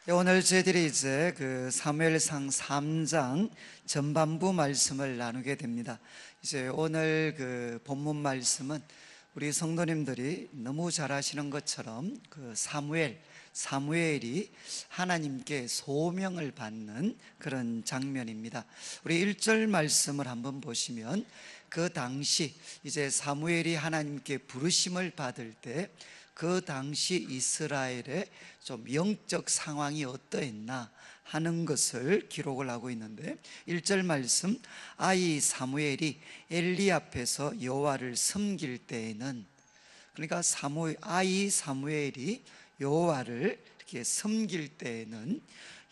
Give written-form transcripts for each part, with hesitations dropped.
오늘 저희들이 이제 사무엘상 3장 전반부 말씀을 나누게 됩니다. 이제 오늘 본문 말씀은 우리 성도님들이 너무 잘 아시는 것처럼 사무엘이 하나님께 소명을 받는 그런 장면입니다. 우리 1절 말씀을 한번 보시면, 그 당시 이제 사무엘이 하나님께 부르심을 받을 때 그 당시 이스라엘의 좀 영적 상황이 어떠했나 하는 것을 기록을 하고 있는데, 1절 말씀, 아이 사무엘이 엘리 앞에서 여호와를 섬길 때에는, 그러니까 아이 사무엘이 여호와를 이렇게 섬길 때에는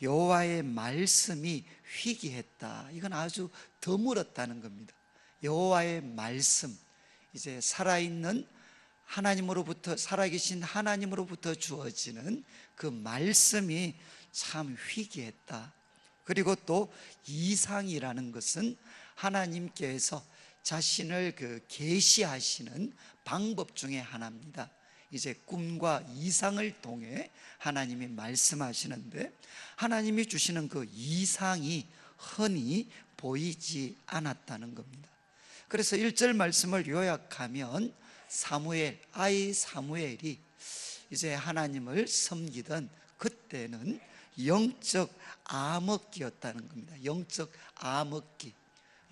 여호와의 말씀이 희귀했다. 이건 아주 드물었다는 겁니다. 여호와의 말씀, 이제 살아계신 하나님으로부터 주어지는 그 말씀이 참 희귀했다. 그리고 또 이상이라는 것은 하나님께서 자신을 계시하시는 방법 중에 하나입니다. 이제 꿈과 이상을 통해 하나님이 말씀하시는데, 하나님이 주시는 그 이상이 흔히 보이지 않았다는 겁니다. 그래서 1절 말씀을 요약하면, 아이 사무엘이 이제 하나님을 섬기던 그때는 영적 암흑기였다는 겁니다. 영적 암흑기,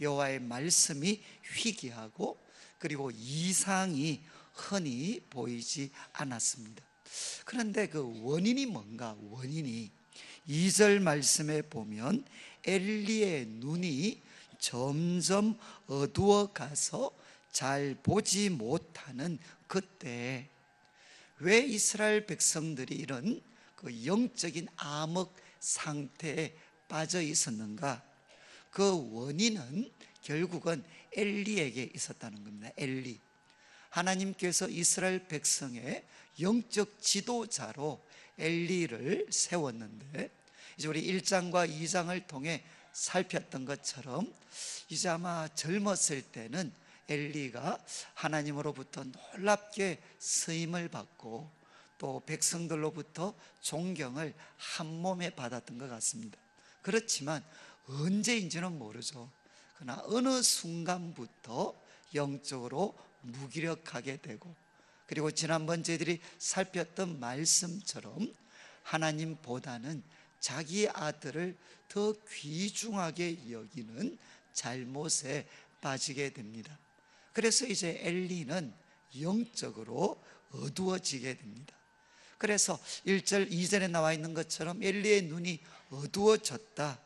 여호와의 말씀이 희귀하고 그리고 이상이 흔히 보이지 않았습니다. 그런데 그 원인이 뭔가? 2절 말씀에 보면 엘리의 눈이 점점 어두워 가서 잘 보지 못하는 그때, 왜 이스라엘 백성들이 이런 영적인 암흑 상태에 빠져 있었는가? 그 원인은 결국은 엘리에게 있었다는 겁니다. 엘리, 하나님께서 이스라엘 백성의 영적 지도자로 엘리를 세웠는데, 이제 우리 1장과 2장을 통해 살폈던 것처럼 이제 아마 젊었을 때는 엘리가 하나님으로부터 놀랍게 쓰임을 받고 또 백성들로부터 존경을 한 몸에 받았던 것 같습니다. 그렇지만 언제인지는 모르죠. 그러나 어느 순간부터 영적으로 무기력하게 되고, 그리고 지난번 저희들이 살폈던 말씀처럼 하나님보다는 자기 아들을 더 귀중하게 여기는 잘못에 빠지게 됩니다. 그래서 이제 엘리는 영적으로 어두워지게 됩니다. 그래서 1절 2절에 나와 있는 것처럼 엘리의 눈이 어두워졌다,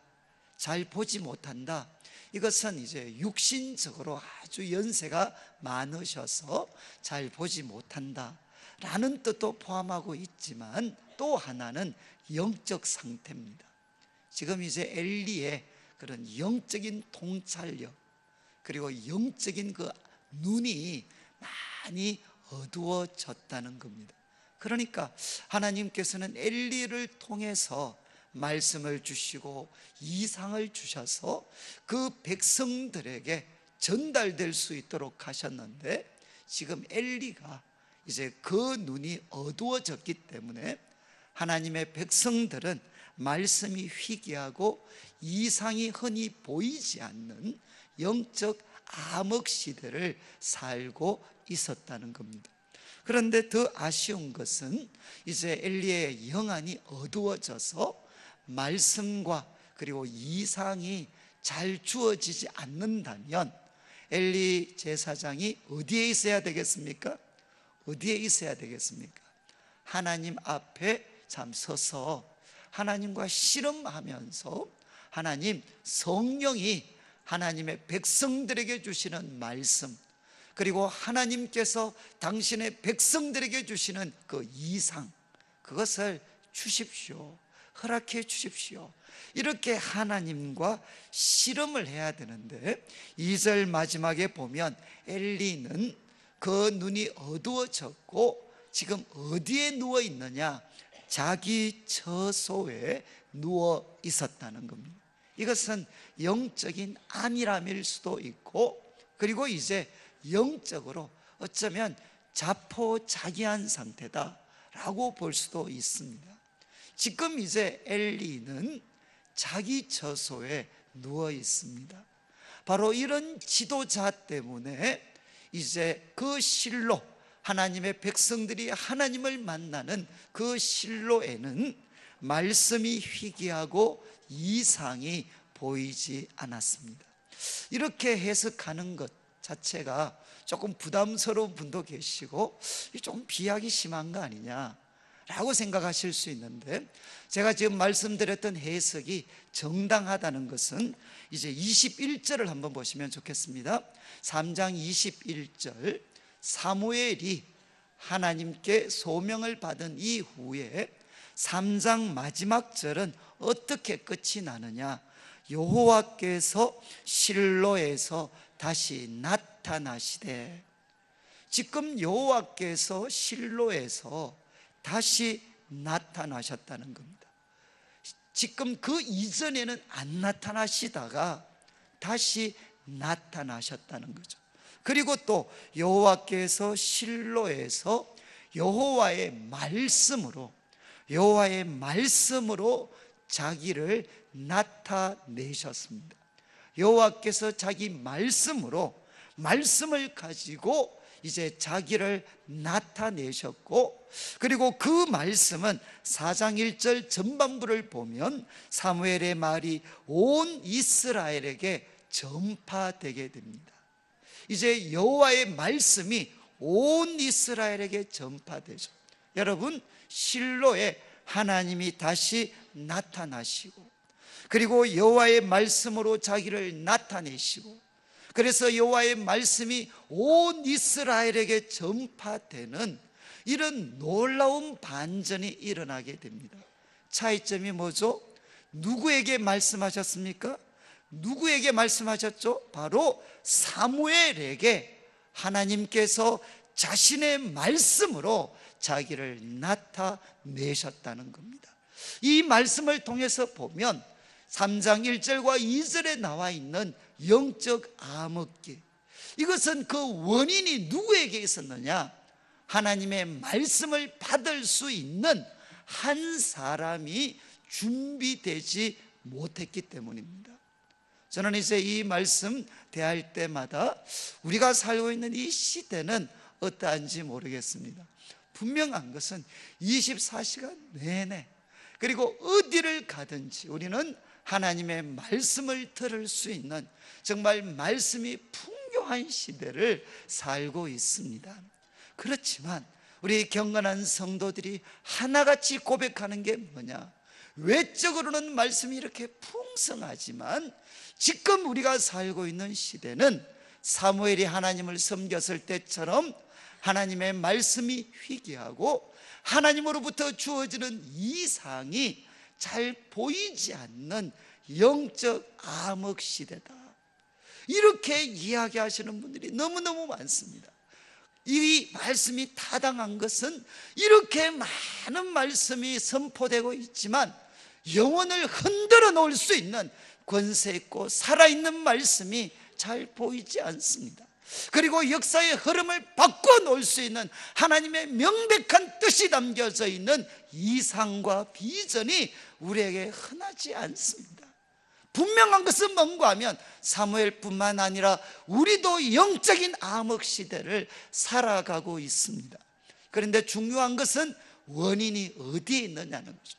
잘 보지 못한다. 이것은 이제 육신적으로 아주 연세가 많으셔서 잘 보지 못한다 라는 뜻도 포함하고 있지만, 또 하나는 영적 상태입니다. 지금 이제 엘리의 그런 영적인 통찰력, 그리고 영적인 그 눈이 많이 어두워졌다는 겁니다. 그러니까 하나님께서는 엘리를 통해서 말씀을 주시고 이상을 주셔서 그 백성들에게 전달될 수 있도록 하셨는데, 지금 엘리가 이제 그 눈이 어두워졌기 때문에 하나님의 백성들은 말씀이 희귀하고 이상이 흔히 보이지 않는 영적 암흑 시대를 살고 있었다는 겁니다. 그런데 더 아쉬운 것은 이제 엘리의 영안이 어두워져서 말씀과 그리고 이상이 잘 주어지지 않는다면 엘리 제사장이 어디에 있어야 되겠습니까? 어디에 있어야 되겠습니까? 하나님 앞에 참 서서 하나님과 씨름하면서, 하나님 성령이 하나님의 백성들에게 주시는 말씀, 그리고 하나님께서 당신의 백성들에게 주시는 그 이상, 그것을 주십시오, 허락해 주십시오, 이렇게 하나님과 씨름을 해야 되는데, 2절 마지막에 보면 엘리는 그 눈이 어두워졌고 지금 어디에 누워 있느냐? 자기 처소에 누워 있었다는 겁니다. 이것은 영적인 안일함일 수도 있고, 그리고 이제 영적으로 어쩌면 자포자기한 상태다라고 볼 수도 있습니다. 지금 이제 엘리는 자기 처소에 누워 있습니다. 바로 이런 지도자 때문에 이제 그 실로, 하나님의 백성들이 하나님을 만나는 그 실로에는 말씀이 희귀하고 이상이 보이지 않았습니다. 이렇게 해석하는 것 자체가 조금 부담스러운 분도 계시고 조금 비약이 심한 거 아니냐라고 생각하실 수 있는데, 제가 지금 말씀드렸던 해석이 정당하다는 것은 이제 21절을 한번 보시면 좋겠습니다. 3장 21절, 사무엘이 하나님께 소명을 받은 이후에 3장 마지막 절은 어떻게 끝이 나느냐? 여호와께서 실로에서 다시 나타나시되, 지금 여호와께서 실로에서 다시 나타나셨다는 겁니다. 지금 그 이전에는 안 나타나시다가 다시 나타나셨다는 거죠. 그리고 또 여호와께서 실로에서 여호와의 말씀으로 자기를 나타내셨습니다. 여호와께서 자기 말씀을 가지고 이제 자기를 나타내셨고, 그리고 그 말씀은 4장 1절 전반부를 보면 사무엘의 말이 온 이스라엘에게 전파되게 됩니다. 이제 여호와의 말씀이 온 이스라엘에게 전파되죠. 여러분, 실로에 하나님이 다시 나타나시고, 그리고 여호와의 말씀으로 자기를 나타내시고, 그래서 여호와의 말씀이 온 이스라엘에게 전파되는 이런 놀라운 반전이 일어나게 됩니다. 차이점이 뭐죠? 누구에게 말씀하셨습니까? 누구에게 말씀하셨죠? 바로 사무엘에게 하나님께서 자신의 말씀으로 자기를 나타내셨다는 겁니다. 이 말씀을 통해서 보면 3장 1절과 2절에 나와 있는 영적 암흑기, 이것은 그 원인이 누구에게 있었느냐? 하나님의 말씀을 받을 수 있는 한 사람이 준비되지 못했기 때문입니다. 저는 이제 이 말씀 대할 때마다 우리가 살고 있는 이 시대는 어떠한지 모르겠습니다. 분명한 것은 24시간 내내, 그리고 어디를 가든지 우리는 하나님의 말씀을 들을 수 있는 정말 말씀이 풍요한 시대를 살고 있습니다. 그렇지만 우리 경건한 성도들이 하나같이 고백하는 게 뭐냐? 외적으로는 말씀이 이렇게 풍성하지만 지금 우리가 살고 있는 시대는 사무엘이 하나님을 섬겼을 때처럼 하나님의 말씀이 희귀하고 하나님으로부터 주어지는 이상이 잘 보이지 않는 영적 암흑 시대다, 이렇게 이야기하시는 분들이 너무너무 많습니다. 이 말씀이 타당한 것은 이렇게 많은 말씀이 선포되고 있지만 영혼을 흔들어 놓을 수 있는 권세 있고 살아있는 말씀이 잘 보이지 않습니다. 그리고 역사의 흐름을 바꿔놓을 수 있는 하나님의 명백한 뜻이 담겨져 있는 이상과 비전이 우리에게 흔하지 않습니다. 분명한 것은 뭔가 하면 사무엘뿐만 아니라 우리도 영적인 암흑 시대를 살아가고 있습니다. 그런데 중요한 것은 원인이 어디에 있느냐는 거죠.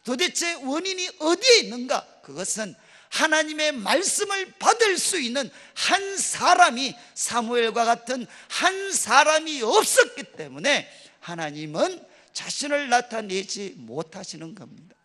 도대체 원인이 어디에 있는가? 그것은 하나님의 말씀을 받을 수 있는 한 사람이, 사무엘과 같은 한 사람이 없었기 때문에 하나님은 자신을 나타내지 못하시는 겁니다.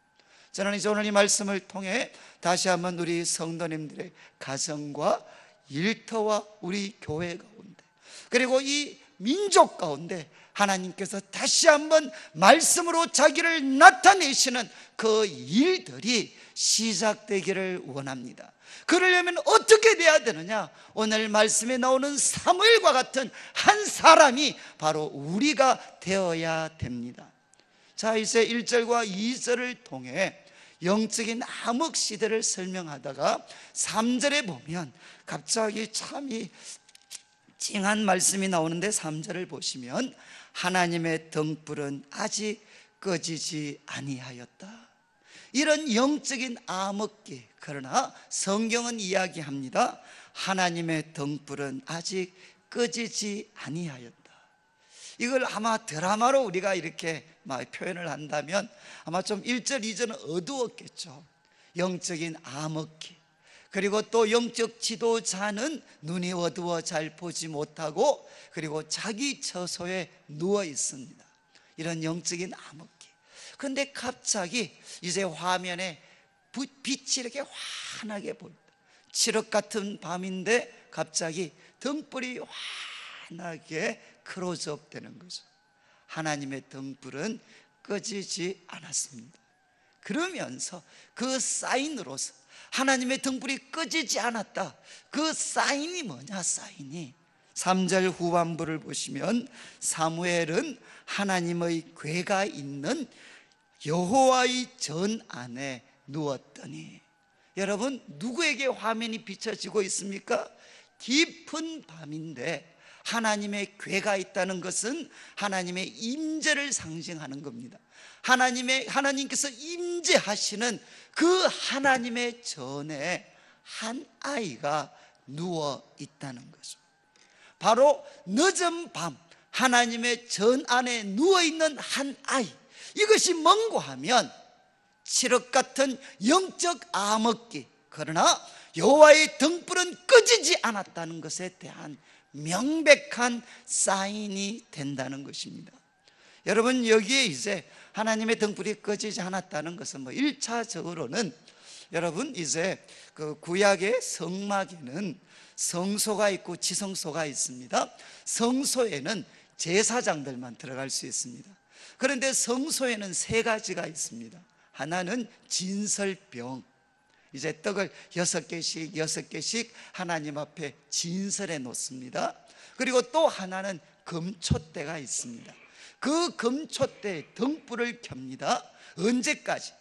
저는 이제 오늘 이 말씀을 통해 다시 한번 우리 성도님들의 가정과 일터와 우리 교회 가운데, 그리고 이 민족 가운데 하나님께서 다시 한번 말씀으로 자기를 나타내시는 그 일들이 시작되기를 원합니다. 그러려면 어떻게 돼야 되느냐? 오늘 말씀에 나오는 사무엘과 같은 한 사람이 바로 우리가 되어야 됩니다. 자, 이제 1절과 2절을 통해 영적인 암흑 시대를 설명하다가 3절에 보면 갑자기 참 찡한 말씀이 나오는데, 3절을 보시면 하나님의 등불은 아직 꺼지지 아니하였다. 이런 영적인 암흑기, 그러나 성경은 이야기합니다. 하나님의 등불은 아직 꺼지지 아니하였다. 이걸 아마 드라마로 우리가 이렇게 표현을 한다면 아마 좀 1절, 2절은 어두웠겠죠. 영적인 암흑기, 그리고 또 영적 지도자는 눈이 어두워 잘 보지 못하고 그리고 자기 처소에 누워 있습니다. 이런 영적인 암흑기. 그런데 갑자기 이제 화면에 빛이 이렇게 환하게 보인다. 칠흑 같은 밤인데 갑자기 등불이 환하게 클로즈업 되는 거죠. 하나님의 등불은 꺼지지 않았습니다. 그러면서 그 사인으로서 하나님의 등불이 꺼지지 않았다. 그 사인이 뭐냐? 사인이 3절 후반부를 보시면 사무엘은 하나님의 궤가 있는 여호와의 전 안에 누웠더니, 여러분 누구에게 화면이 비춰지고 있습니까? 깊은 밤인데 하나님의 궤가 있다는 것은 하나님의 임재를 상징하는 겁니다. 하나님께서 임재하시는 그 하나님의 전에 한 아이가 누워 있다는 거죠. 바로 늦은 밤 하나님의 전 안에 누워 있는 한 아이, 이것이 뭔고 하면 칠흑 같은 영적 암흑기, 그러나 여호와의 등불은 꺼지지 않았다는 것에 대한 명백한 사인이 된다는 것입니다. 여러분, 여기에 이제 하나님의 등불이 꺼지지 않았다는 것은 1차적으로는 여러분 이제 그 구약의 성막에는 성소가 있고 지성소가 있습니다. 성소에는 제사장들만 들어갈 수 있습니다. 그런데 성소에는 세 가지가 있습니다. 하나는 진설병, 이제 떡을 6개씩 하나님 앞에 진설해 놓습니다. 그리고 또 하나는 금촛대가 있습니다. 그 금촛대에 등불을 켭니다. 언제까지?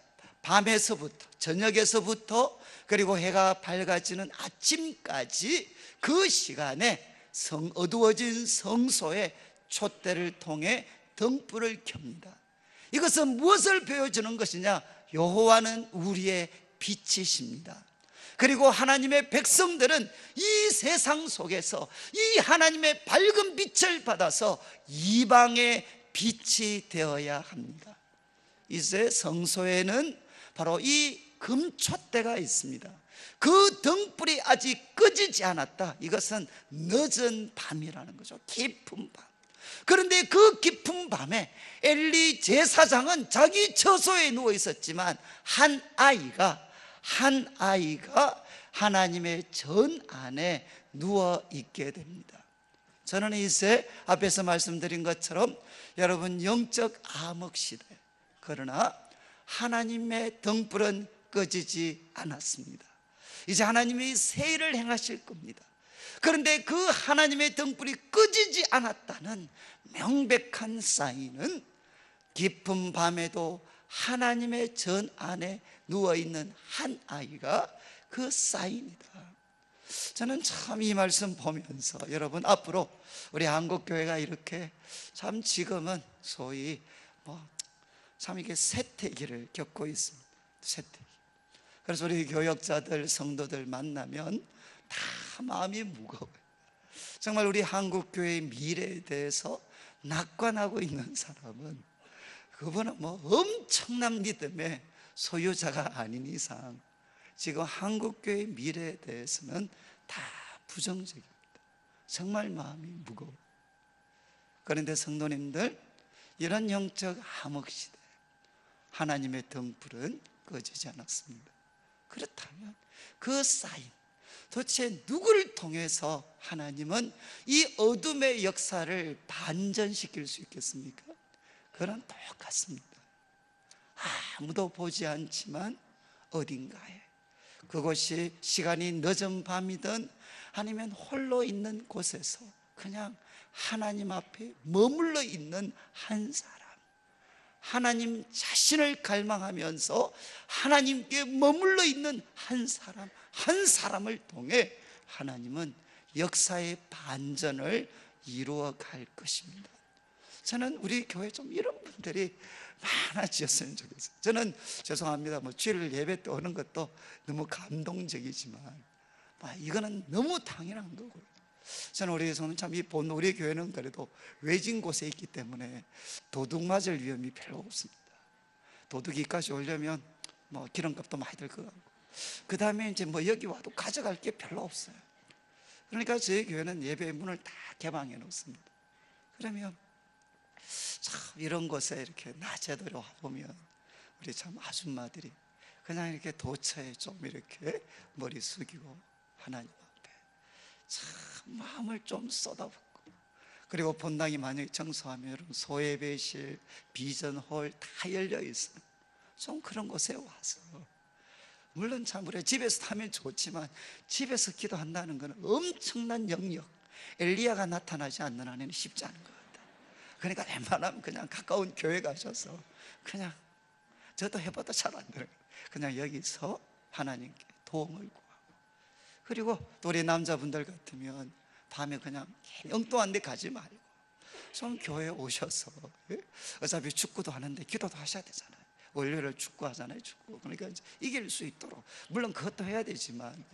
밤에서부터, 저녁에서부터, 그리고 해가 밝아지는 아침까지 그 시간에 어두워진 성소에 촛대를 통해 등불을 켭니다. 이것은 무엇을 보여주는 것이냐? 여호와는 우리의 빛이십니다. 그리고 하나님의 백성들은 이 세상 속에서 이 하나님의 밝은 빛을 받아서 이방의 빛이 되어야 합니다. 이제 성소에는 바로 이 금촛대가 있습니다. 그 등불이 아직 꺼지지 않았다. 이것은 늦은 밤이라는 거죠. 깊은 밤. 그런데 그 깊은 밤에 엘리 제사장은 자기 처소에 누워 있었지만 한 아이가 하나님의 전 안에 누워 있게 됩니다. 저는 이제 앞에서 말씀드린 것처럼 여러분, 영적 암흑 시대, 그러나 하나님의 등불은 꺼지지 않았습니다. 이제 하나님이 새 일을 행하실 겁니다. 그런데 그 하나님의 등불이 꺼지지 않았다는 명백한 사인은 깊은 밤에도 하나님의 전 안에 누워있는 한 아이가 그 사인이다. 저는 참 이 말씀 보면서 여러분, 앞으로 우리 한국교회가 이렇게 참 지금은 소위 참 이게 쇠퇴기를 겪고 있습니다. 쇠퇴기. 그래서 우리 교역자들, 성도들 만나면 다 마음이 무거워요. 정말 우리 한국교회의 미래에 대해서 낙관하고 있는 사람은 그분은 엄청난 믿음의 소유자가 아닌 이상 지금 한국교회의 미래에 대해서는 다 부정적입니다. 정말 마음이 무거워요. 그런데 성도님들, 이런 영적 암흑시대 하나님의 등불은 꺼지지 않았습니다. 그렇다면 그 사인, 도대체 누구를 통해서 하나님은 이 어둠의 역사를 반전시킬 수 있겠습니까? 그건 똑같습니다. 아무도 보지 않지만 어딘가에, 그것이 시간이 늦은 밤이든 아니면 홀로 있는 곳에서 그냥 하나님 앞에 머물러 있는 한 사람, 하나님 자신을 갈망하면서 하나님께 머물러 있는 한 사람을 통해 하나님은 역사의 반전을 이루어 갈 것입니다. 저는 우리 교회 좀 이런 분들이 많아지었으면 좋겠어요. 저는 죄송합니다. 주일 예배 때 오는 것도 너무 감동적이지만 이거는 너무 당연한 거고요. 저는 우리 참 우리 교회는 그래도 외진 곳에 있기 때문에 도둑 맞을 위험이 별로 없습니다. 도둑이 이까지 오려면 기름값도 많이 들 것 같고, 그 다음에 이제 여기 와도 가져갈 게 별로 없어요. 그러니까 저희 교회는 예배 문을 다 개방해 놓습니다. 그러면 참 이런 곳에 이렇게 낮에 들어와보면 우리 참 아줌마들이 그냥 이렇게 도처에 좀 이렇게 머리 숙이고 하나님 앞에 참 마음을 좀 쏟아붓고, 그리고 본당이 만약에 청소하면 여러분 소예배실, 비전홀 다 열려 있어요. 좀 그런 곳에 와서, 물론 참 우리가 집에서 하면 좋지만 집에서 기도한다는 것은 엄청난 영역, 엘리야가 나타나지 않는 한에는 쉽지 않은 것 같아요. 그러니까 웬만하면 그냥 가까운 교회 가셔서 그냥, 저도 해봐도 잘 안 되는 거예요. 그냥 여기서 하나님께 도움을 구하고, 그리고 또 우리 남자분들 같으면 밤에 그냥 엉뚱한 데 가지 말고 좀 교회에 오셔서, 어차피 축구도 하는데 기도도 하셔야 되잖아요. 월요일을 축구 하잖아요. 축구. 그러니까 이길 수 있도록, 물론 그것도 해야 되지만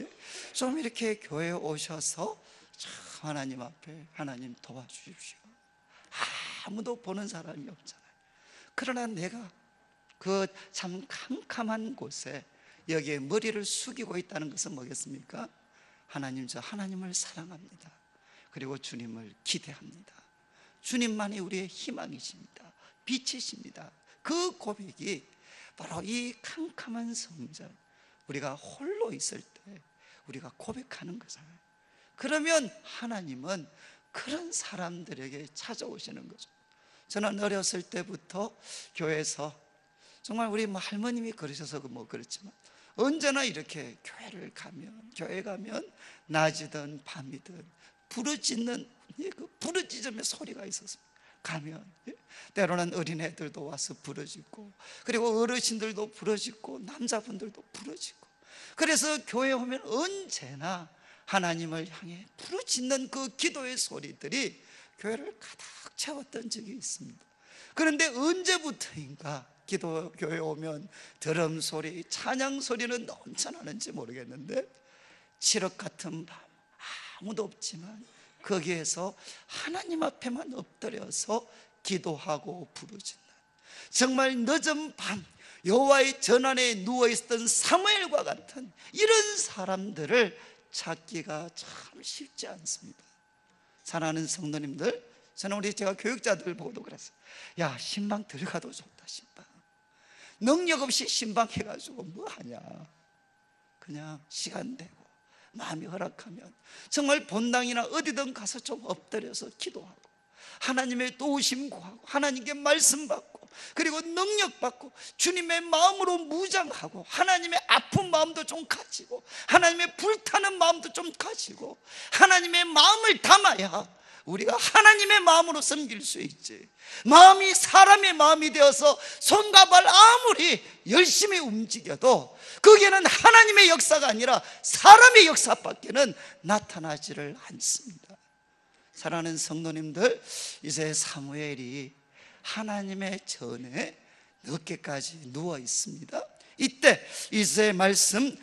좀 이렇게 교회에 오셔서 참 하나님 앞에 하나님 도와주십시오. 아무도 보는 사람이 없잖아요. 그러나 내가 그 참 캄캄한 곳에 여기에 머리를 숙이고 있다는 것은 뭐겠습니까? 하나님, 저 하나님을 사랑합니다. 그리고 주님을 기대합니다. 주님만이 우리의 희망이십니다. 빛이십니다. 그 고백이 바로 이 캄캄한 성전, 우리가 홀로 있을 때 우리가 고백하는 거잖아요. 그러면 하나님은 그런 사람들에게 찾아오시는 거죠. 저는 어렸을 때부터 교회에서 정말 우리 할머님이 그러셔서 그렇지만 언제나 이렇게 교회 가면 낮이든 밤이든 부르짖는 그 부르짖음의 소리가 있었습니다. 가면 때로는 어린애들도 와서 부르짖고, 그리고 어르신들도 부르짖고, 남자분들도 부르짖고, 그래서 교회에 오면 언제나 하나님을 향해 부르짖는 그 기도의 소리들이 교회를 가득 채웠던 적이 있습니다. 그런데 언제부터인가 교회에 오면 드럼 소리, 찬양 소리는 넘쳐나는지 모르겠는데, 칠흑 같은 밤 아무도 없지만 거기에서 하나님 앞에만 엎드려서 기도하고 부르짖는, 정말 늦은 밤 여호와의 전안에 누워있었던 사무엘과 같은 이런 사람들을 찾기가 참 쉽지 않습니다. 사랑하는 성도님들, 저는 제가 교육자들 보고도 그랬어요. 야, 신방 들어가도 좋다. 신방 능력 없이 신방 해가지고 뭐하냐. 그냥 시간 되고 마음이 허락하면 정말 본당이나 어디든 가서 좀 엎드려서 기도하고 하나님의 도우심 구하고 하나님께 말씀 받고, 그리고 능력 받고 주님의 마음으로 무장하고 하나님의 아픈 마음도 좀 가지고 하나님의 불타는 마음도 좀 가지고 하나님의 마음을 담아야 우리가 하나님의 마음으로 섬길 수 있지. 마음이 사람의 마음이 되어서 손과 발 아무리 열심히 움직여도 거기에는 하나님의 역사가 아니라 사람의 역사밖에는 나타나지를 않습니다. 사랑하는 성도님들, 이제 사무엘이 하나님의 전에 늦게까지 누워 있습니다. 이때 이제 말씀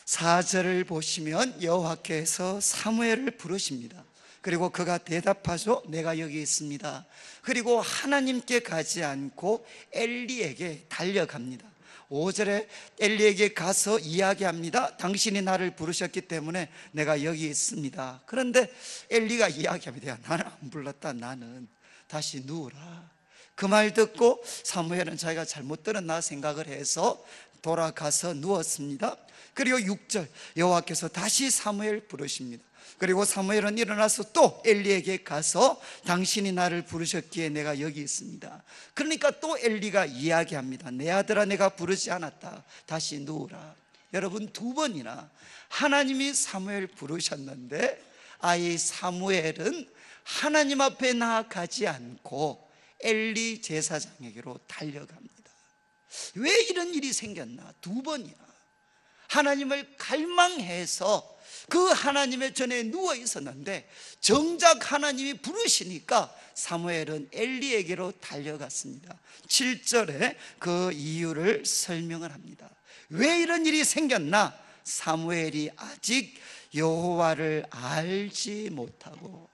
4절을 보시면 여호와께서 사무엘을 부르십니다. 그리고 그가 대답하죠. 내가 여기 있습니다. 그리고 하나님께 가지 않고 엘리에게 달려갑니다. 5절에 엘리에게 가서 이야기합니다. 당신이 나를 부르셨기 때문에 내가 여기 있습니다. 그런데 엘리가 이야기합니다. 야, 나는 안 불렀다. 나는 다시 누우라. 그 말 듣고 사무엘은 자기가 잘못 들었나 생각을 해서 돌아가서 누웠습니다. 그리고 6절, 여호와께서 다시 사무엘 부르십니다. 그리고 사무엘은 일어나서 또 엘리에게 가서 당신이 나를 부르셨기에 내가 여기 있습니다. 그러니까 또 엘리가 이야기합니다. 내 아들아, 내가 부르지 않았다. 다시 누우라. 여러분, 2번이나 하나님이 사무엘 부르셨는데 아이 사무엘은 하나님 앞에 나아가지 않고 엘리 제사장에게로 달려갑니다. 왜 이런 일이 생겼나? 2번이나 하나님을 갈망해서 그 하나님의 전에 누워 있었는데 정작 하나님이 부르시니까 사무엘은 엘리에게로 달려갔습니다. 7절에 그 이유를 설명을 합니다. 왜 이런 일이 생겼나? 사무엘이 아직 여호와를 알지 못하고.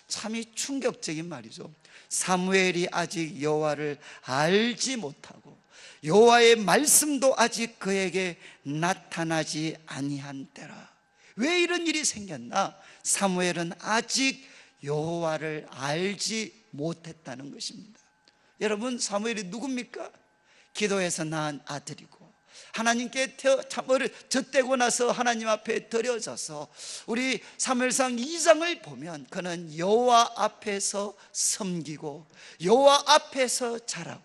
참이 충격적인 말이죠. 사무엘이 아직 여호와를 알지 못하고 여호와의 말씀도 아직 그에게 나타나지 아니한 때라. 왜 이런 일이 생겼나? 사무엘은 아직 여호와를 알지 못했다는 것입니다. 여러분, 사무엘이 누굽니까? 기도해서 낳은 아들이고 하나님께 젖대고 나서 하나님 앞에 드려져서 우리 사무엘상 2장을 보면 그는 여호와 앞에서 섬기고 여호와 앞에서 자라고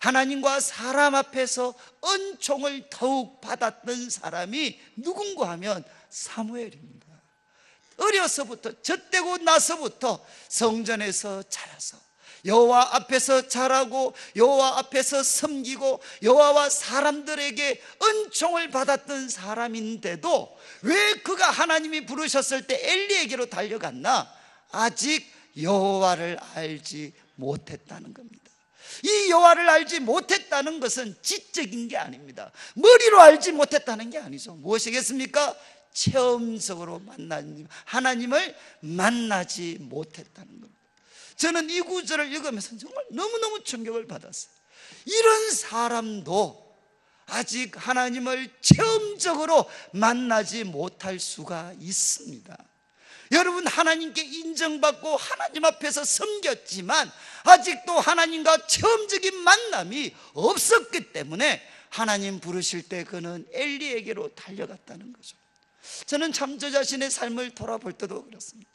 하나님과 사람 앞에서 은총을 더욱 받았던 사람이 누군가 하면 사무엘입니다. 어려서부터 젖대고 나서부터 성전에서 자라서 여호와 앞에서 자라고 여호와 앞에서 섬기고 여호와와 사람들에게 은총을 받았던 사람인데도 왜 그가 하나님이 부르셨을 때 엘리에게로 달려갔나? 아직 여호와를 알지 못했다는 겁니다. 이 여호와를 알지 못했다는 것은 지적인 게 아닙니다. 머리로 알지 못했다는 게 아니죠. 무엇이겠습니까? 체험적으로 하나님을 만나지 못했다는 겁니다. 저는 이 구절을 읽으면서 정말 너무너무 충격을 받았어요. 이런 사람도 아직 하나님을 체험적으로 만나지 못할 수가 있습니다. 여러분, 하나님께 인정받고 하나님 앞에서 섬겼지만 아직도 하나님과 체험적인 만남이 없었기 때문에 하나님 부르실 때 그는 엘리에게로 달려갔다는 거죠. 저는 참 저 자신의 삶을 돌아볼 때도 그렇습니다.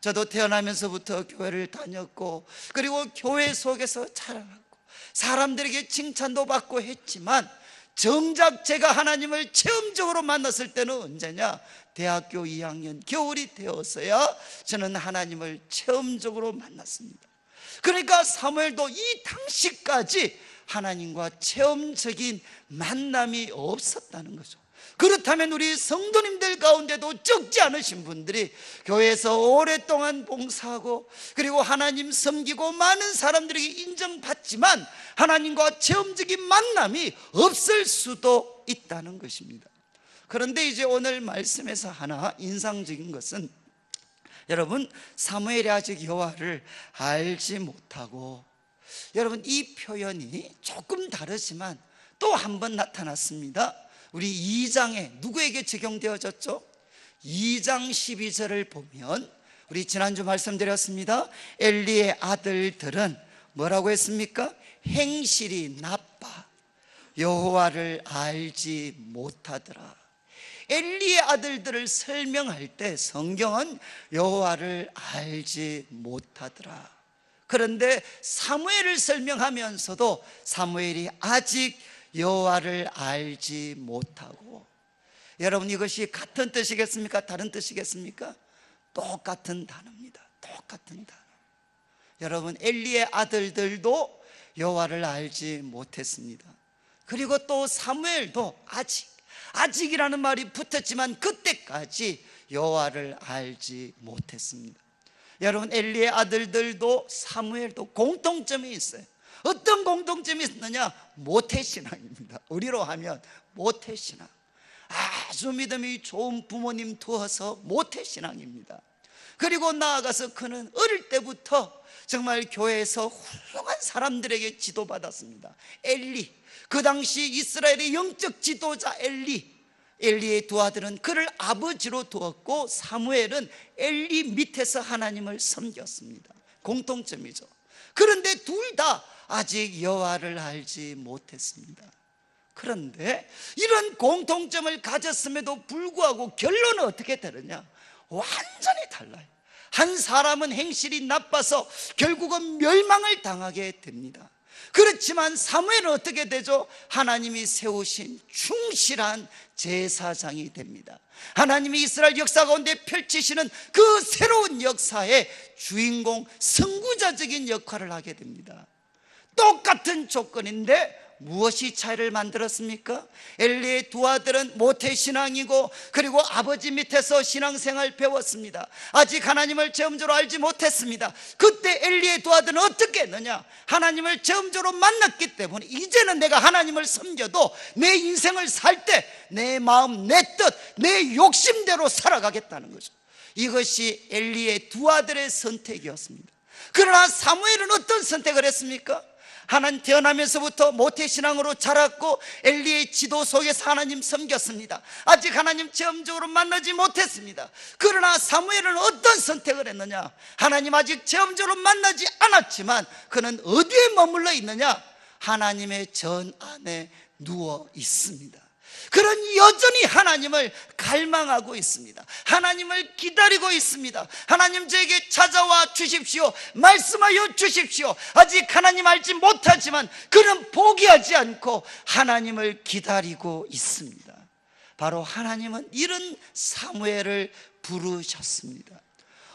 저도 태어나면서부터 교회를 다녔고 그리고 교회 속에서 자라났고 사람들에게 칭찬도 받고 했지만 정작 제가 하나님을 체험적으로 만났을 때는 언제냐? 대학교 2학년 겨울이 되어서야 저는 하나님을 체험적으로 만났습니다. 그러니까 사무엘도 이 당시까지 하나님과 체험적인 만남이 없었다는 거죠. 그렇다면 우리 성도님들 가운데도 적지 않으신 분들이 교회에서 오랫동안 봉사하고 그리고 하나님 섬기고 많은 사람들에게 인정받지만 하나님과 체험적인 만남이 없을 수도 있다는 것입니다. 그런데 이제 오늘 말씀에서 하나 인상적인 것은 여러분, 사무엘이 아직 여호와를 알지 못하고, 여러분 이 표현이 조금 다르지만 또 한 번 나타났습니다. 우리 2장에 누구에게 적용되어졌죠? 2장 12절을 보면 우리 지난주 말씀드렸습니다. 엘리의 아들들은 뭐라고 했습니까? 행실이 나빠 여호와를 알지 못하더라. 엘리의 아들들을 설명할 때 성경은 여호와를 알지 못하더라. 그런데 사무엘을 설명하면서도 사무엘이 아직 여호와를 알지 못하고, 여러분 이것이 같은 뜻이겠습니까? 다른 뜻이겠습니까? 똑같은 단어입니다. 똑같은 단어. 여러분, 엘리의 아들들도 여호와를 알지 못했습니다. 그리고 또 사무엘도 아직이라는 말이 붙었지만 그때까지 여호와를 알지 못했습니다. 여러분, 엘리의 아들들도 사무엘도 공통점이 있어요. 어떤 공통점이 있느냐? 모태신앙입니다. 우리로 하면 모태신앙. 아주 믿음이 좋은 부모님 두어서 모태신앙입니다. 그리고 나아가서 그는 어릴 때부터 정말 교회에서 훌륭한 사람들에게 지도받았습니다. 엘리, 그 당시 이스라엘의 영적 지도자 엘리의 두 아들은 그를 아버지로 두었고 사무엘은 엘리 밑에서 하나님을 섬겼습니다. 공통점이죠. 그런데 둘 다 아직 여호와를 알지 못했습니다. 그런데 이런 공통점을 가졌음에도 불구하고 결론은 어떻게 되느냐? 완전히 달라요. 한 사람은 행실이 나빠서 결국은 멸망을 당하게 됩니다. 그렇지만 사무엘은 어떻게 되죠? 하나님이 세우신 충실한 제사장이 됩니다. 하나님이 이스라엘 역사 가운데 펼치시는 그 새로운 역사의 주인공, 선구자적인 역할을 하게 됩니다. 똑같은 조건인데 무엇이 차이를 만들었습니까? 엘리의 두 아들은 모태신앙이고 그리고 아버지 밑에서 신앙생활 배웠습니다. 아직 하나님을 처음적으로 알지 못했습니다. 그때 엘리의 두 아들은 어떻게 했느냐? 하나님을 처음적으로 만났기 때문에 이제는 내가 하나님을 섬겨도 내 인생을 살 때 내 마음, 내 뜻, 내 욕심대로 살아가겠다는 거죠. 이것이 엘리의 두 아들의 선택이었습니다. 그러나 사무엘은 어떤 선택을 했습니까? 하나님 태어나면서부터 모태신앙으로 자랐고 엘리의 지도 속에서 하나님 섬겼습니다. 아직 하나님 체험적으로 만나지 못했습니다. 그러나 사무엘은 어떤 선택을 했느냐? 하나님 아직 체험적으로 만나지 않았지만 그는 어디에 머물러 있느냐? 하나님의 전 안에 누워 있습니다. 그런 여전히 하나님을 갈망하고 있습니다. 하나님을 기다리고 있습니다. 하나님 저에게 찾아와 주십시오. 말씀하여 주십시오. 아직 하나님 알지 못하지만 그는 포기하지 않고 하나님을 기다리고 있습니다. 바로 하나님은 이런 사무엘을 부르셨습니다.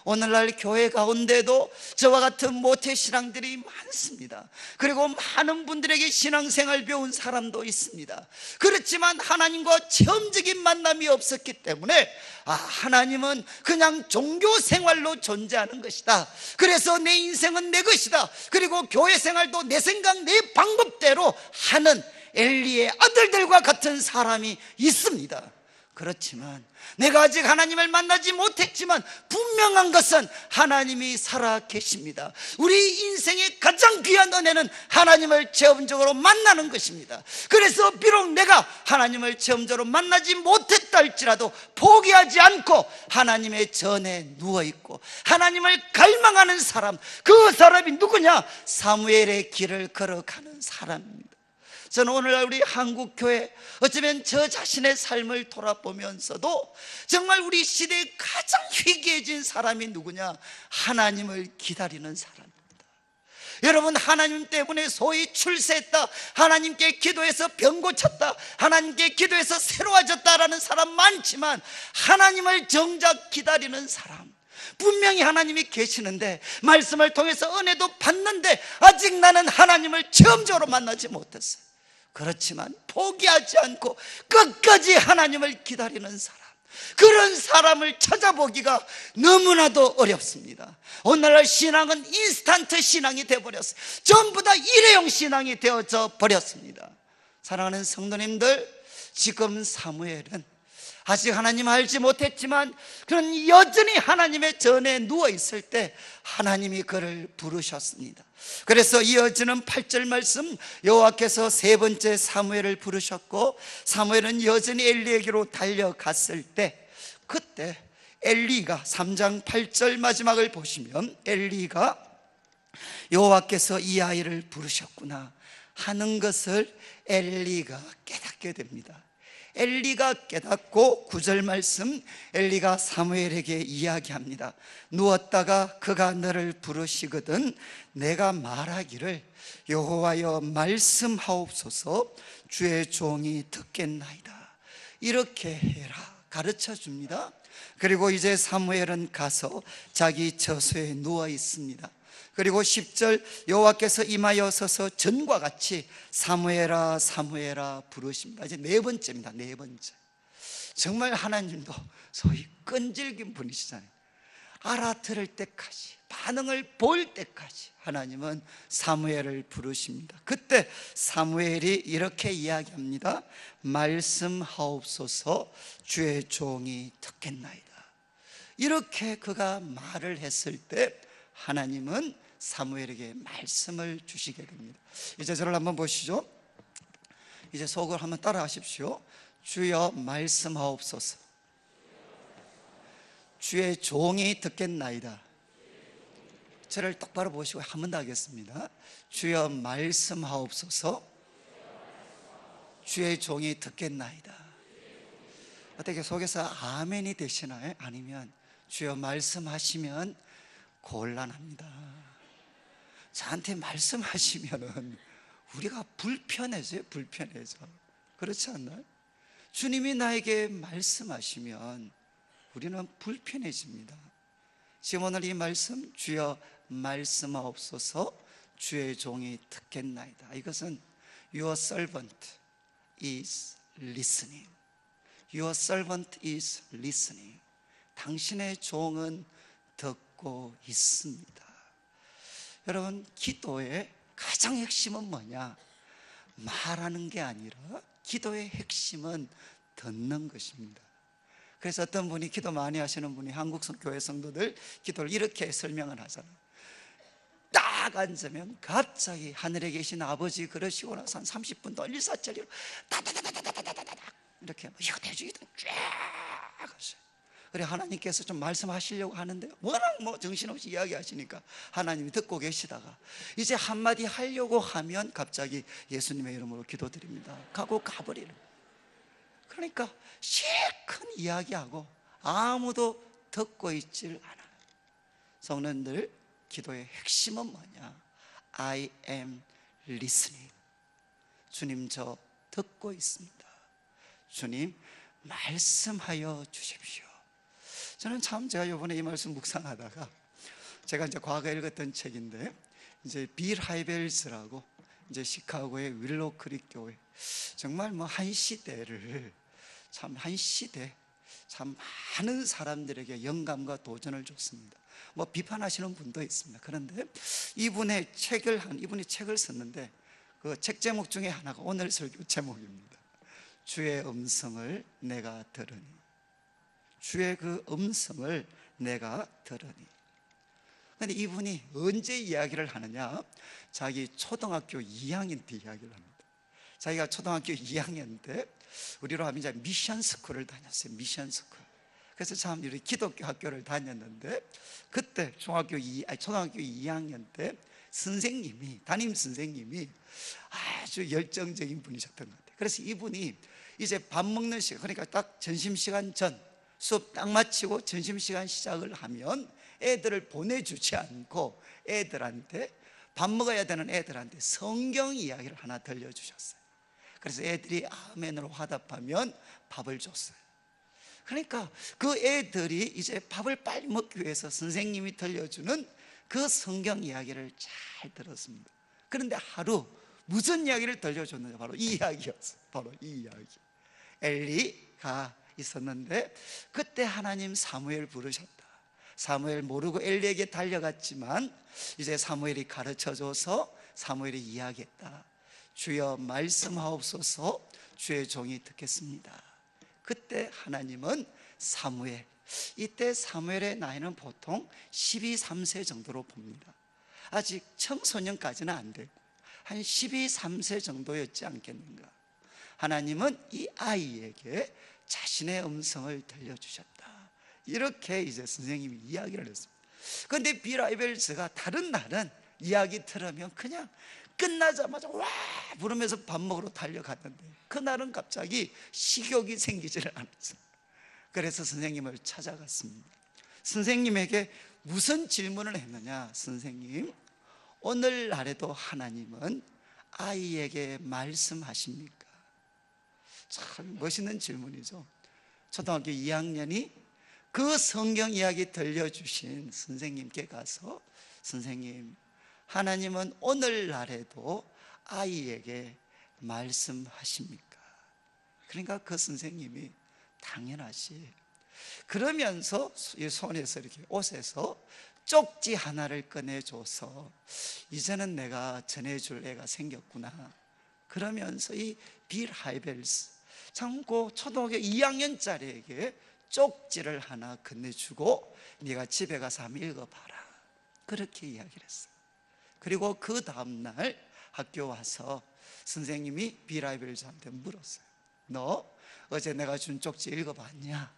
오늘날 교회 가운데도 저와 같은 모태신앙들이 많습니다. 그리고 많은 분들에게 신앙생활 배운 사람도 있습니다. 그렇지만 하나님과 체험적인 만남이 없었기 때문에 하나님은 그냥 종교생활로 존재하는 것이다. 그래서 내 인생은 내 것이다. 그리고 교회생활도 내 생각 내 방법대로 하는 엘리의 아들들과 같은 사람이 있습니다. 그렇지만 내가 아직 하나님을 만나지 못했지만 분명한 것은 하나님이 살아 계십니다. 우리 인생의 가장 귀한 은혜는 하나님을 체험적으로 만나는 것입니다. 그래서 비록 내가 하나님을 체험적으로 만나지 못했다 할지라도 포기하지 않고 하나님의 전에 누워있고 하나님을 갈망하는 사람, 그 사람이 누구냐? 사무엘의 길을 걸어가는 사람입니다. 저는 오늘날 우리 한국교회 어쩌면 저 자신의 삶을 돌아보면서도 정말 우리 시대에 가장 희귀해진 사람이 누구냐? 하나님을 기다리는 사람입니다. 여러분, 하나님 때문에 소위 출세했다, 하나님께 기도해서 병 고쳤다, 하나님께 기도해서 새로워졌다라는 사람 많지만 하나님을 정작 기다리는 사람, 분명히 하나님이 계시는데 말씀을 통해서 은혜도 받는데 아직 나는 하나님을 체험적으로 만나지 못했어요. 그렇지만 포기하지 않고 끝까지 하나님을 기다리는 사람, 그런 사람을 찾아보기가 너무나도 어렵습니다. 오늘날 신앙은 인스턴트 신앙이 되어버렸어요. 전부 다 일회용 신앙이 되어져 버렸습니다. 사랑하는 성도님들, 지금 사무엘은 아직 하나님 알지 못했지만 그는 여전히 하나님의 전에 누워있을 때 하나님이 그를 부르셨습니다. 그래서 이어지는 8절 말씀, 여호와께서 세 번째 사무엘을 부르셨고 사무엘은 여전히 엘리에게로 달려갔을 때, 그때 엘리가 3장 8절 마지막을 보시면 엘리가 여호와께서 이 아이를 부르셨구나 하는 것을 엘리가 깨닫게 됩니다. 엘리가 깨닫고 9절 말씀, 엘리가 사무엘에게 이야기합니다. 누웠다가 그가 너를 부르시거든 내가 말하기를 여호와여 말씀하옵소서, 주의 종이 듣겠나이다. 이렇게 해라 가르쳐 줍니다. 그리고 이제 사무엘은 가서 자기 처소에 누워 있습니다. 그리고 10절, 여호와께서 임하여 서서 전과 같이 사무엘아 사무엘아 부르십니다. 이제 네 번째입니다. 네 번째. 정말 하나님도 소위 끈질긴 분이시잖아요. 알아들을 때까지, 반응을 보일 때까지 하나님은 사무엘을 부르십니다. 그때 사무엘이 이렇게 이야기합니다. 말씀하옵소서, 주의 종이 듣겠나이다. 이렇게 그가 말을 했을 때 하나님은 사무엘에게 말씀을 주시게 됩니다. 이제 저를 한번 보시죠. 이제 속을 한번 따라 하십시오. 주여 말씀하옵소서, 주의 종이 듣겠나이다. 저를 똑바로 보시고 한 번 더 하겠습니다. 주여 말씀하옵소서, 주의 종이 듣겠나이다. 어떻게 속에서 아멘이 되시나요? 아니면 주여 말씀하시면 곤란합니다. 저한테 말씀하시면은 우리가 불편해져요. 불편해져. 그렇지 않나요? 주님이 나에게 말씀하시면 우리는 불편해집니다. 지금 오늘 이 말씀, 주여 말씀하옵소서, 주의 종이 듣겠나이다. 이것은 Your servant is listening. Your servant is listening. 당신의 종은 듣고 있습니다. 여러분, 기도의 가장 핵심은 뭐냐? 말하는 게 아니라 기도의 핵심은 듣는 것입니다. 그래서 어떤 분이, 기도 많이 하시는 분이 한국 교회 성도들 기도를 이렇게 설명을 하잖아요. 딱 앉으면 갑자기 하늘에 계신 아버지 그러시고 나서 한 30분 동안 일사천리로 다다다다다다다다다 이렇게 이거 대주기도 쫙 하셔요. 그래, 하나님께서 좀 말씀하시려고 하는데 워낙 정신없이 이야기하시니까 하나님이 듣고 계시다가 이제 한마디 하려고 하면 갑자기 예수님의 이름으로 기도드립니다 하고 가버리는. 그러니까 실컷 이야기하고 아무도 듣고 있질 않아요. 성도님들, 기도의 핵심은 뭐냐? I am listening. 주님, 저 듣고 있습니다. 주님, 말씀하여 주십시오. 저는 참, 제가 이번에 이 말씀 묵상하다가 제가 이제 과거에 읽었던 책인데, 이제 빌 하이벨스라고 이제 시카고의 윌로우 크릭 교회, 정말 한 시대를, 참 한 시대 참 많은 사람들에게 영감과 도전을 줬습니다. 비판하시는 분도 있습니다. 그런데 이분이 책을 썼는데 그 책 제목 중에 하나가 오늘 설교 제목입니다. 주의 음성을 내가 들으니. 주의 그 음성을 내가 들으니. 그런데 이분이 언제 이야기를 하느냐? 자기 초등학교 2학년 때 이야기를 합니다. 자기가 초등학교 2학년 때, 우리로 하면 이제 미션 스쿨을 다녔어요. 미션 스쿨. 그래서 참 우리 기독교 학교를 다녔는데, 그때 초등학교 2학년 때 담임 선생님이 아주 열정적인 분이셨던 것 같아요. 그래서 이분이 이제 밥 먹는 시간, 그러니까 딱 점심시간 전, 수업 딱 마치고 점심시간 시작을 하면 애들을 보내주지 않고 애들한테, 밥 먹어야 되는 애들한테 성경 이야기를 하나 들려주셨어요. 그래서 애들이 아멘으로 화답하면 밥을 줬어요. 그러니까 그 애들이 이제 밥을 빨리 먹기 위해서 선생님이 들려주는 그 성경 이야기를 잘 들었습니다. 그런데 하루 무슨 이야기를 들려줬느냐? 바로 이 이야기였어요. 바로 이 이야기. 엘리가 있었는데 그때 하나님 사무엘 부르셨다. 사무엘 모르고 엘리에게 달려갔지만 이제 사무엘이 가르쳐줘서 사무엘이 이야기했다. 주여 말씀하옵소서, 주의 종이 듣겠습니다. 그때 하나님은 사무엘, 이때 사무엘의 나이는 보통 12, 3세 정도로 봅니다. 아직 청소년까지는 안 되고 한 12, 3세 정도였지 않겠는가. 하나님은 이 아이에게 자신의 음성을 들려주셨다. 이렇게 이제 선생님이 이야기를 했습니다. 그런데 빌 하이벨스가 다른 날은 이야기 들으면 그냥 끝나자마자 와 부르면서 밥 먹으러 달려갔는데, 그날은 갑자기 식욕이 생기지를 않았어요. 그래서 선생님을 찾아갔습니다. 선생님에게 무슨 질문을 했느냐? 선생님, 오늘날에도 하나님은 아이에게 말씀하십니까? 참 멋있는 질문이죠. 초등학교 2학년이 그 성경 이야기 들려주신 선생님께 가서, 선생님, 하나님은 오늘날에도 아이에게 말씀하십니까? 그러니까 그 선생님이 당연하지. 그러면서 이 손에서 이렇게 옷에서 쪽지 하나를 꺼내줘서 이제는 내가 전해줄 애가 생겼구나. 그러면서 이 빌 하이벨스, 참고 초등학교 2학년짜리에게 쪽지를 하나 건네주고 네가 집에 가서 한번 읽어봐라. 그렇게 이야기를 했어요. 그리고 그 다음날 학교 와서 선생님이 빌 하이벨스한테 물었어요. 너 어제 내가 준 쪽지 읽어봤냐?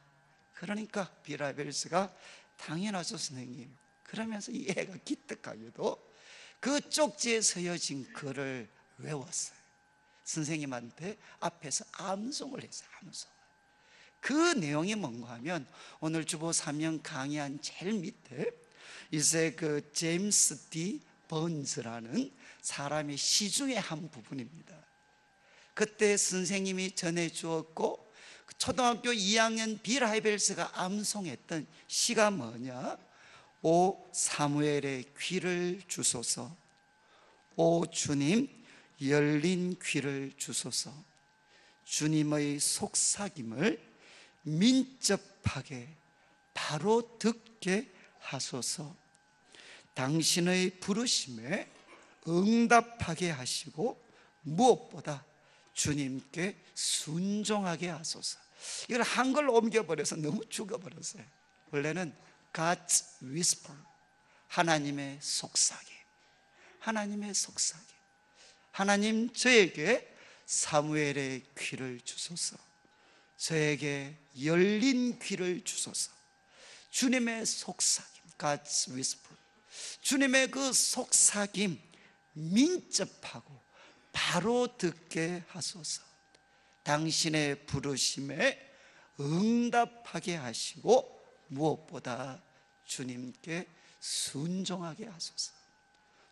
그러니까 빌 하이벨스가 당연하죠 선생님. 그러면서 이 애가 기특하게도 그 쪽지에 쓰여진 글을 외웠어요. 선생님한테 앞에서 암송을 했어요. 암송. 그 내용이 뭔가 하면 오늘 주보 3년 강의한 제일 밑에 이제 그 제임스 D 번즈라는 사람의 시 중에 한 부분입니다. 그때 선생님이 전해주었고 초등학교 2학년 빌 하이벨스가 암송했던 시가 뭐냐? 오 사무엘의 귀를 주소서, 오 주님 열린 귀를 주소서. 주님의 속삭임을 민첩하게 바로 듣게 하소서. 당신의 부르심에 응답하게 하시고 무엇보다 주님께 순종하게 하소서. 이걸 한글로 옮겨버려서 너무 죽어버렸어요. 원래는 God's whisper, 하나님의 속삭임. 하나님의 속삭임. 하나님, 저에게 사무엘의 귀를 주소서. 저에게 열린 귀를 주소서. 주님의 속삭임, God's whisper, 주님의 그 속삭임 민첩하고 바로 듣게 하소서. 당신의 부르심에 응답하게 하시고 무엇보다 주님께 순종하게 하소서.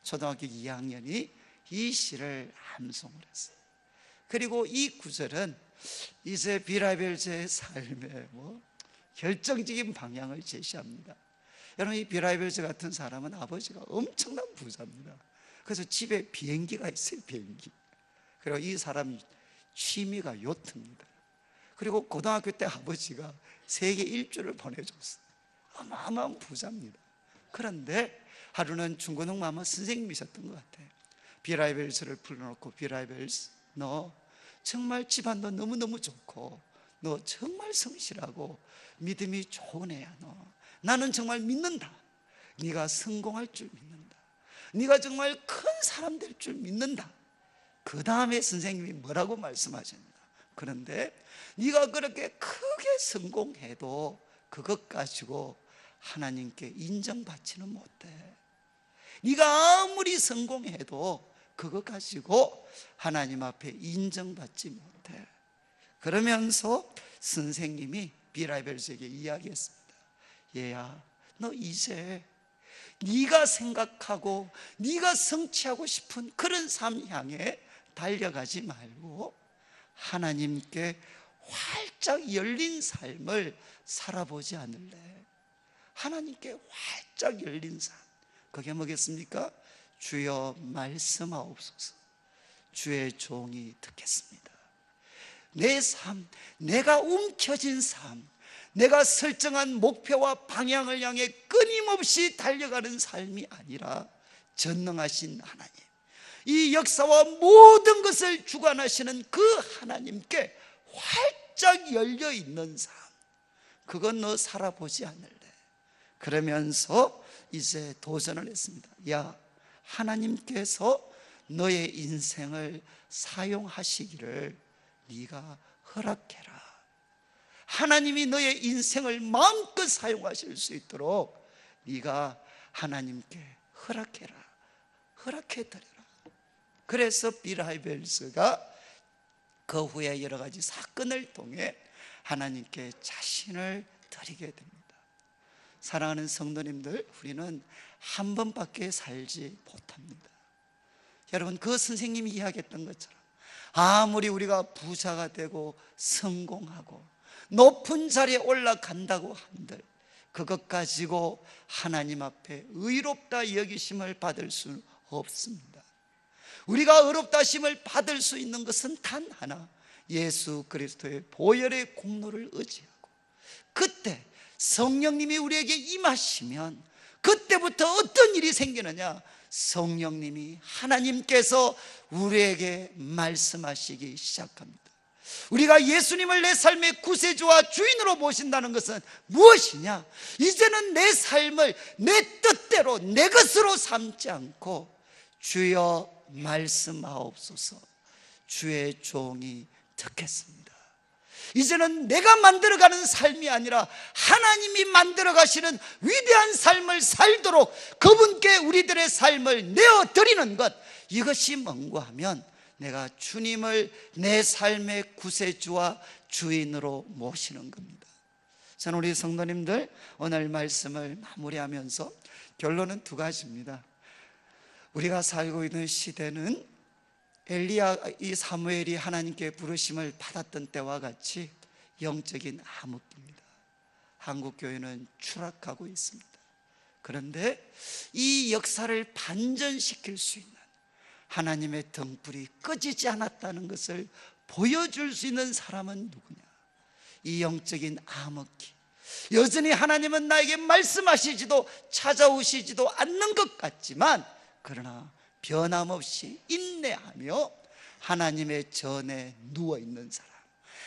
초등학교 2학년이 이 시를 암송을 했어요. 그리고 이 구절은 이제 비라벨즈의 삶의 결정적인 방향을 제시합니다. 여러분, 이 비라벨즈 같은 사람은 아버지가 엄청난 부자입니다. 그래서 집에 비행기가 있어요. 비행기. 그리고 이 사람이 취미가 요트입니다. 그리고 고등학교 때 아버지가 세계 일주를 보내줬어요. 어마어마한 부자입니다. 그런데 하루는 중고등 마마 선생님이셨던 것 같아요. 비라벨즈를 불러놓고, 비라벨즈, 너 정말 집안도 너무너무 좋고 너 정말 성실하고 믿음이 좋은 애야. 너 나는 정말 믿는다. 네가 성공할 줄 믿는다. 네가 정말 큰 사람 될 줄 믿는다. 그 다음에 선생님이 뭐라고 말씀하셨냐. 그런데 네가 그렇게 크게 성공해도 그것 가지고 하나님께 인정받지는 못해. 네가 아무리 성공해도 그것 가지고 하나님 앞에 인정받지 못해. 그러면서 선생님이 비라벨즈에게 이야기했습니다. 얘야, 너 이제 네가 생각하고 네가 성취하고 싶은 그런 삶 향해 달려가지 말고 하나님께 활짝 열린 삶을 살아보지 않을래? 하나님께 활짝 열린 삶, 그게 뭐겠습니까? 주여 말씀하옵소서. 주의 종이 듣겠습니다. 내 삶, 내가 움켜쥔 삶, 내가 설정한 목표와 방향을 향해 끊임없이 달려가는 삶이 아니라 전능하신 하나님, 이 역사와 모든 것을 주관하시는 그 하나님께 활짝 열려있는 삶, 그건 너 살아보지 않을래? 그러면서 이제 도전을 했습니다. 야, 하나님께서 너의 인생을 사용하시기를 네가 허락해라. 하나님이 너의 인생을 마음껏 사용하실 수 있도록 네가 하나님께 허락해라. 허락해드려라. 그래서 비라벨즈가 그 후에 여러 가지 사건을 통해 하나님께 자신을 드리게 됩니다. 사랑하는 성도님들, 우리는 한 번밖에 살지 못합니다. 여러분, 그 선생님이 이야기했던 것처럼 아무리 우리가 부자가 되고 성공하고 높은 자리에 올라간다고 한들 그것 가지고 하나님 앞에 의롭다 여기심을 받을 수는 없습니다. 우리가 의롭다 하심을 받을 수 있는 것은 단 하나, 예수 그리스도의 보혈의 공로를 의지하고, 그때 성령님이 우리에게 임하시면 그때부터 어떤 일이 생기느냐? 성령님이, 하나님께서 우리에게 말씀하시기 시작합니다. 우리가 예수님을 내 삶의 구세주와 주인으로 모신다는 것은 무엇이냐? 이제는 내 삶을 내 뜻대로 내 것으로 삼지 않고 주여 말씀하옵소서, 주의 종이 듣겠습니다. 이제는 내가 만들어가는 삶이 아니라 하나님이 만들어가시는 위대한 삶을 살도록 그분께 우리들의 삶을 내어드리는 것, 이것이 뭔가 하면 내가 주님을 내 삶의 구세주와 주인으로 모시는 겁니다. 저는 우리 성도님들 오늘 말씀을 마무리하면서 결론은 두 가지입니다. 우리가 살고 있는 시대는 엘리야, 이 사무엘이 하나님께 부르심을 받았던 때와 같이 영적인 암흑기입니다. 한국교회는 추락하고 있습니다. 그런데 이 역사를 반전시킬 수 있는, 하나님의 등불이 꺼지지 않았다는 것을 보여줄 수 있는 사람은 누구냐? 이 영적인 암흑기, 여전히 하나님은 나에게 말씀하시지도 찾아오시지도 않는 것 같지만, 그러나 변함없이 인내하며 하나님의 전에 누워있는 사람,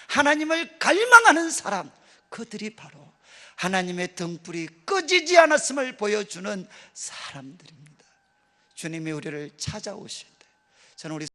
하나님을 갈망하는 사람, 그들이 바로 하나님의 등불이 꺼지지 않았음을 보여주는 사람들입니다. 주님이 우리를 찾아오실 때 저는 우리